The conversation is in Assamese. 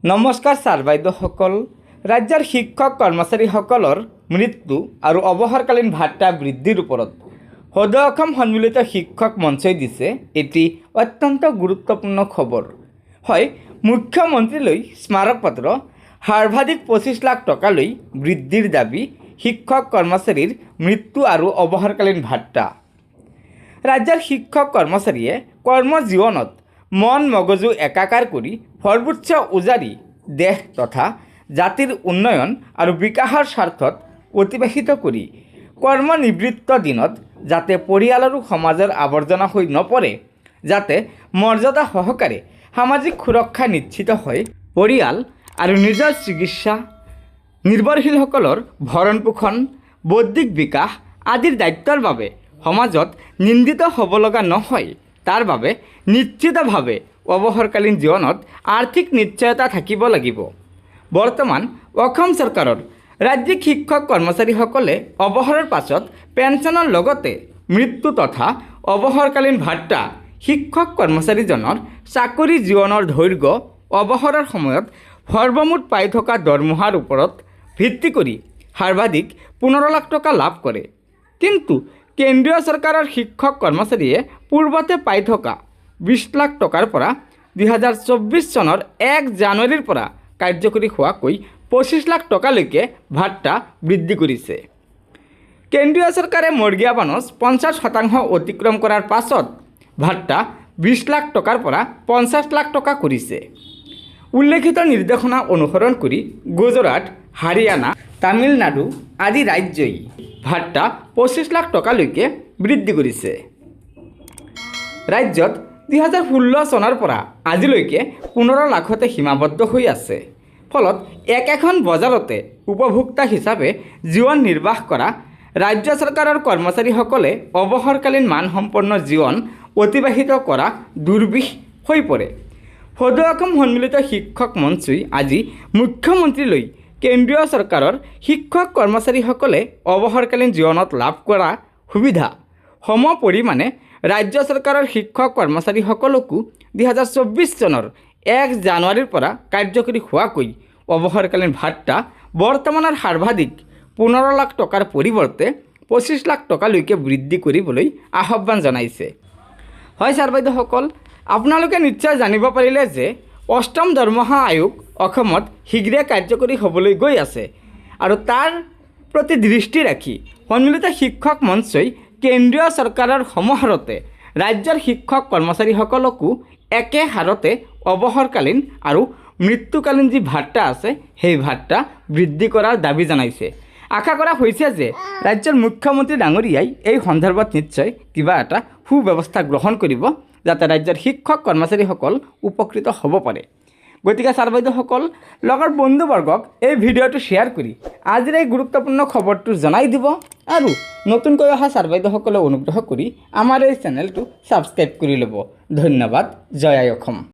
নমস্কাৰ ছাৰ বাইদেউসকল। ৰাজ্যৰ শিক্ষক কৰ্মচাৰীসকলৰ মৃত্যু আৰু অৱসৰকালীন ভাত্তা বৃদ্ধিৰ ওপৰত সদৌ অসম সন্মিলিত শিক্ষক মঞ্চই দিছে এটি অত্যন্ত গুৰুত্বপূৰ্ণ খবৰ। হয়, মুখ্যমন্ত্ৰীলৈ স্মাৰক পত্ৰ, সৰ্বাধিক 25 লাখ টকালৈ বৃদ্ধিৰ দাবী, শিক্ষক কৰ্মচাৰীৰ মৃত্যু আৰু অৱসৰকালীন ভাত্তা। ৰাজ্যৰ শিক্ষক কৰ্মচাৰীয়ে কৰ্মজীৱনত মন মগজু একাকাৰ কৰি সৰ্বোচ্চ উজাৰি দেশ তথা জাতিৰ উন্নয়ন আৰু বিকাশৰ স্বাৰ্থত অতিবাহিত কৰি কৰ্মনিবৃত্ত দিনত যাতে পৰিয়াল আৰু সমাজৰ আৱৰ্জনা হৈ নপৰে, যাতে মৰ্যাদা সহকাৰে সামাজিক সুৰক্ষা নিশ্চিত হয়, পৰিয়াল আৰু নিজৰ চিকিৎসা, নিৰ্ভৰশীলসকলৰ ভৰণ পোষণ, বৌদ্ধিক বিকাশ আদিৰ দায়িত্বৰ বাবে সমাজত নিন্দিত হ'ব লগা নহয়, তাৰ বাবে নিশ্চিতভাৱে অৱসৰকালীন জীৱনত আৰ্থিক নিশ্চয়তা থাকিব লাগিব। বৰ্তমান অসম চৰকাৰৰ ৰাজ্যিক শিক্ষক কৰ্মচাৰীসকলে অৱসৰৰ পাছত পেঞ্চনৰ লগতে মৃত্যু তথা অৱসৰকালীন ভাত্তা, শিক্ষক কৰ্মচাৰীজনৰ চাকৰি জীৱনৰ দৈৰ্ঘ্য, অৱসৰৰ সময়ত সৰ্বমুঠ পাই থকা দৰমহাৰ ওপৰত ভিত্তি কৰি সৰ্বাধিক 15 লাখ টকা লাভ কৰে। কিন্তু কেন্দ্ৰীয় চৰকাৰৰ শিক্ষক কৰ্মচাৰীয়ে পূৰ্বতে পাই থকা 20 লাখ টকাৰ পৰা 2024 চনৰ 1 জানুৱাৰীৰ পৰা কাৰ্যকৰী হোৱাকৈ 25 লাখ টকালৈকে ভাত্তা বৃদ্ধি কৰিছে। কেন্দ্ৰীয় চৰকাৰে মৰ্গীয়া বানচ 50% অতিক্ৰম কৰাৰ পাছত ভাত্তা 20 লাখ টকাৰ পৰা 50 লাখ টকা কৰিছে। উল্লেখিত নিৰ্দেশনা অনুসৰণ কৰি গুজৰাট, হাৰিয়ানা, তামিলনাডু আদি ৰাজ্যই ভাত্তা 25 লাখ টকালৈকে বৃদ্ধি কৰিছে। ৰাজ্যত 2016 চনৰ পৰা আজিলৈকে 15 লাখতে সীমাবদ্ধ হৈ আছে। ফলত একেখন বজাৰতে উপভোক্তা হিচাপে জীৱন নিৰ্বাহ কৰা ৰাজ্য চৰকাৰৰ কৰ্মচাৰীসকলে অৱসৰকালীন মানসম্পন্ন জীৱন অতিবাহিত কৰা দুৰ্বিষ হৈ পৰে। সদৌ অসম সন্মিলিত শিক্ষক মঞ্চই আজি মুখ্যমন্ত্ৰীলৈ কেন্দ্ৰীয় চৰকাৰৰ শিক্ষক কৰ্মচাৰীসকলে অৱসৰকালীন জীৱনত লাভ কৰা সুবিধা সম পৰিমাণে ৰাজ্য চৰকাৰৰ শিক্ষক কৰ্মচাৰীসকলকো 2024 চনৰ 1 জানুৱাৰীৰ পৰা কাৰ্যকৰী হোৱাকৈ অৱসৰকালীন ভাত্তা বৰ্তমানৰ সৰ্বাধিক 15 লাখ টকাৰ পৰিৱৰ্তে 25 লাখ টকালৈকে বৃদ্ধি কৰিবলৈ আহ্বান জনাইছে। হয় ছাৰ বাইদেউসকল, আপোনালোকে নিশ্চয় জানিব পাৰিলে যে 8ম দৰমহা আয়োগ অসমত শীঘ্ৰে কাৰ্যকৰী হ'বলৈ গৈ আছে আৰু তাৰ প্ৰতি দৃষ্টি ৰাখি সন্মিলিত শিক্ষক মঞ্চই কেন্দ্ৰীয় চৰকাৰৰ সমাহাৰতে ৰাজ্যৰ শিক্ষক কৰ্মচাৰীসকলকো একে হাৰতে অৱসৰকালীন আৰু মৃত্যুকালীন যি ভাত্তা আছে সেই ভাত্তা বৃদ্ধি কৰাৰ দাবী জনাইছে। আশা কৰা হৈছে যে ৰাজ্যৰ মুখ্যমন্ত্ৰী ডাঙৰীয়াই এই সন্দৰ্ভত নিশ্চয় কিবা এটা সুব্যৱস্থা গ্ৰহণ কৰিব, যাতে ৰাজ্যৰ শিক্ষক কৰ্মচাৰীসকল উপকৃত হ'ব পাৰে। গতিকে ছাৰ বাইদেউসকল, লগৰ বন্ধুবৰ্গক এই ভিডিঅ'টো শ্বেয়াৰ কৰি আজিৰ এই গুৰুত্বপূৰ্ণ খবৰটো জনাই দিব আৰু নতুনকৈ অহা ছাৰ বাইদেউসকলে অনুগ্ৰহ কৰি আমাৰ এই চেনেলটো ছাবস্ক্ৰাইব কৰি ল'ব। ধন্যবাদ। জয় আই অসম।